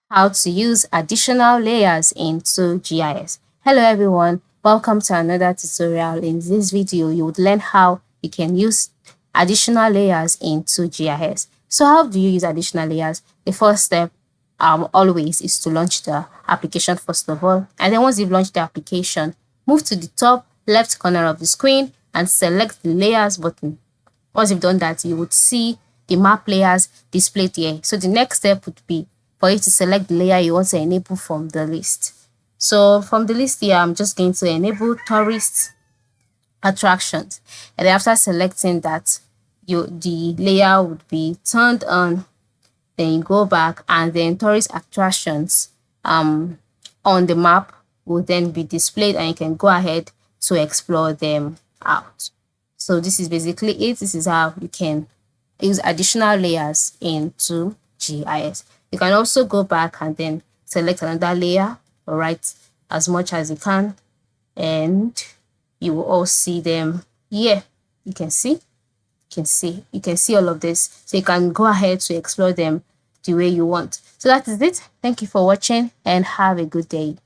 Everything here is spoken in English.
how to use additional layers into GIS. Hello everyone, welcome to another tutorial. In this video, you would learn how you can use additional layers into GIS. So how do you use additional layers? The first step always is to launch the application first of all. And then once you've launched the application, move to the top left corner of the screen and select the layers button. Once you've done that, you would see the map layers displayed here. So the next step would be for you to select the layer you want to enable from the list. So from the list here, I'm just going to enable tourist attractions. And then after selecting that, the layer would be turned on. Then you go back and then tourist attractions on the map will then be displayed and you can go ahead to explore them out. So this is basically it. This is how you can use additional layers into GIS. You can also go back and then select another layer, all right, as much as you can, and you will all see them here. You can see all of this. So you can go ahead to explore them the way you want. So that is it. Thank you for watching and have a good day.